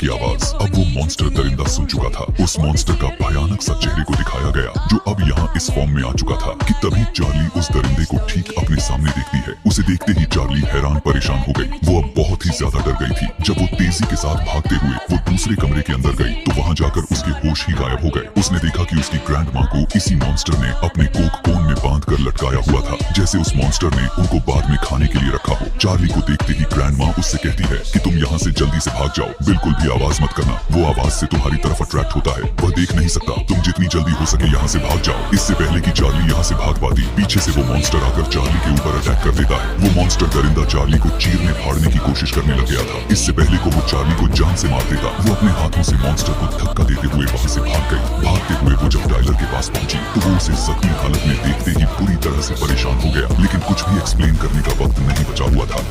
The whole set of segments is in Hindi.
की आवाज अब वो मॉन्स्टर दरिंदा सुन चुका था। उस मॉन्स्टर का भयानक सा चेहरे को दिखाया गया जो अब यहाँ इस फॉर्म में आ चुका था कि तभी चार्ली उस दरिंदे को ठीक अपने सामने देखती है। उसे देखते ही चार्ली हैरान परेशान हो गई। वो अब बहुत ही ज्यादा डर गई थी। जब वो तेजी के साथ भागते हुए वो दूसरे कमरे के अंदर गई तो वहाँ जाकर उसके होश ही गायब हो गए। उसने देखा कि उसकी ग्रैंड माँ को इसी मॉन्स्टर ने अपने कोक कोन में बांध कर लटकाया हुआ था, जैसे उस मॉन्स्टर ने उनको बाद में खाने के लिए रखा हो। चार्ली को देखते ही ग्रैंड माँ उससे कहती है कि तुम यहाँ से जल्दी से भाग जाओ, बिल्कुल भी आवाज मत करना, वो आवाज से तुम्हारी तरफ अट्रैक्ट होता है, वह देख नहीं सकता, तुम जितनी जल्दी हो सके यहाँ से भाग जाओ। इससे पहले कि चार्ली यहाँ से भाग पाती, पीछे से वो मॉन्स्टर आकर चार्ली के ऊपर अटैक कर देता है। वो मॉन्स्टर दरिंदा चार्ली को चीरने फाड़ने की कोशिश करने लग गया था। इससे पहले को वो चार्ली को जान से मार देता, वो अपने हाथों से मॉन्स्टर को धक्का देते हुए वहाँ से भाग गई। भागते हुए वो जब टाइलर के पास पहुंची तो वो उसे जख्मी हालत में देखते ही पूरी तरह से परेशान हो गया, लेकिन कुछ भी एक्सप्लेन करने का वक्त नहीं बचा हुआ था।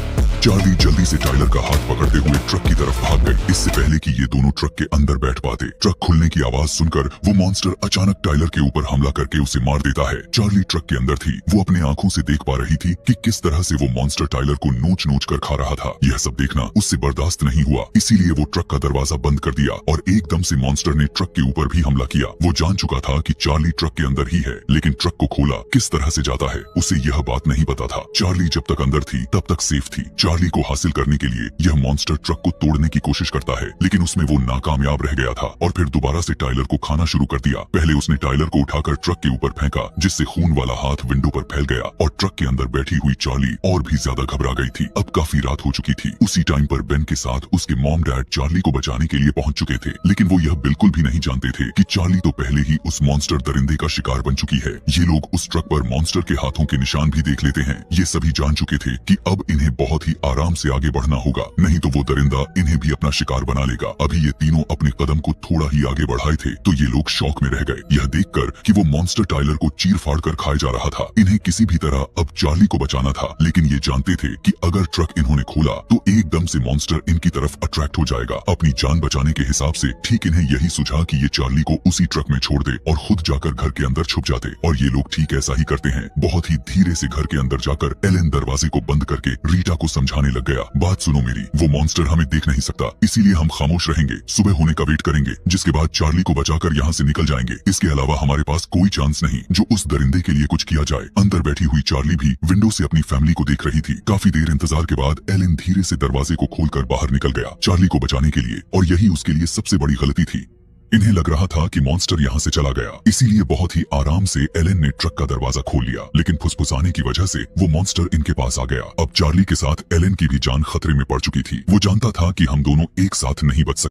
चार्ली जल्दी से टाइलर का हाथ पकड़ते हुए ट्रक की तरफ भाग गई, इससे पहले कि ये दोनों ट्रक के अंदर बैठ पाते। ट्रक खुलने की आवाज सुनकर वो मॉन्स्टर अचानक टाइलर के ऊपर हमला करके उसे मार देता है। चार्ली ट्रक के अंदर थी, वो अपने आंखों से देख पा रही थी कि किस तरह से वो मॉन्स्टर टाइलर को नोच नोच कर खा रहा था। यह सब देखना उससे बर्दाश्त नहीं हुआ, इसीलिए वो ट्रक का दरवाजा बंद कर दिया और एकदम से मॉन्स्टर ने ट्रक के ऊपर भी हमला किया। वो जान चुका था कि चार्ली ट्रक के अंदर ही है, लेकिन ट्रक को खोला किस तरह से जाता है उसे यह बात नहीं पता था। चार्ली जब तक अंदर थी तब तक सेफ थी। चार्ली को हासिल करने के लिए यह मॉन्स्टर ट्रक को तोड़ने की कोशिश करता है, लेकिन उसमें वो नाकामयाब रह गया था और फिर दोबारा से टाइलर को खाना शुरू कर दिया। पहले उसने टाइलर को उठाकर ट्रक के ऊपर फेंका, जिससे खून वाला हाथ विंडो पर फैल गया और ट्रक के अंदर बैठी हुई चार्ली और भी ज्यादा घबरा गई थी। अब काफी रात हो चुकी थी। उसी टाइम पर बेन के साथ उसके मॉम डैड चार्ली को बचाने के लिए पहुंच चुके थे, लेकिन वो यह बिल्कुल भी नहीं जानते थे कि चार्ली तो पहले ही उस मॉन्स्टर दरिंदे का शिकार बन चुकी है। ये लोग उस ट्रक पर मॉन्स्टर के हाथों के निशान भी देख लेते हैं। ये सभी जान चुके थे कि अब इन्हें बहुत ही आराम से आगे बढ़ना होगा, नहीं तो वो दरिंदा इन्हें भी अपना शिकार बना लेगा। अभी ये तीनों अपने कदम को थोड़ा ही आगे बढ़ाए थे तो ये लोग शॉक में रह गए, यह देखकर कि वो मॉन्स्टर टाइलर को चीर फाड़ कर खाए जा रहा था। इन्हें किसी भी तरह अब चार्ली को बचाना था, लेकिन ये जानते थे कि अगर ट्रक इन्होंने खोला तो एकदम से मॉन्स्टर इनकी तरफ अट्रैक्ट हो जाएगा। अपनी जान बचाने के हिसाब से ठीक इन्हें यही सुझा कि ये चार्ली को उसी ट्रक में छोड़ दे और खुद जाकर घर के अंदर छुप जाते, और ये लोग ठीक ऐसा ही करते हैं। बहुत ही धीरे से घर के अंदर जाकर एलेन दरवाजे को बंद करके रीटा को समझाने लग गया, बात सुनो मेरी, वो मॉन्स्टर हमें देख नहीं सकता, इसीलिए हम खामोश रहेंगे, सुबह होने का वेट करेंगे, जिसके बाद चार्ली को बचाकर यहाँ से निकल जाएंगे। इसके अलावा हमारे पास कोई चांस नहीं जो उस दरिंदे के लिए कुछ किया जाए। अंदर बैठी हुई चार्ली भी विंडो से अपनी फैमिली को देख रही थी। काफी देर इंतजार के बाद एलेन धीरे से दरवाजे को खोलकर बाहर निकल गया चार्ली को बचाने के लिए, और यही उसके लिए सबसे बड़ी गलती थी। इन्हें लग रहा था कि मॉन्स्टर यहाँ से चला गया, इसीलिए बहुत ही आराम से एलेन ने ट्रक का दरवाजा खोल लिया, लेकिन फुसफुसाने की वजह से वो मॉन्स्टर इनके पास आ गया। अब चार्ली के साथ एलेन की भी जान खतरे में पड़ चुकी थी। वो जानता था कि हम दोनों एक साथ नहीं बच सकते।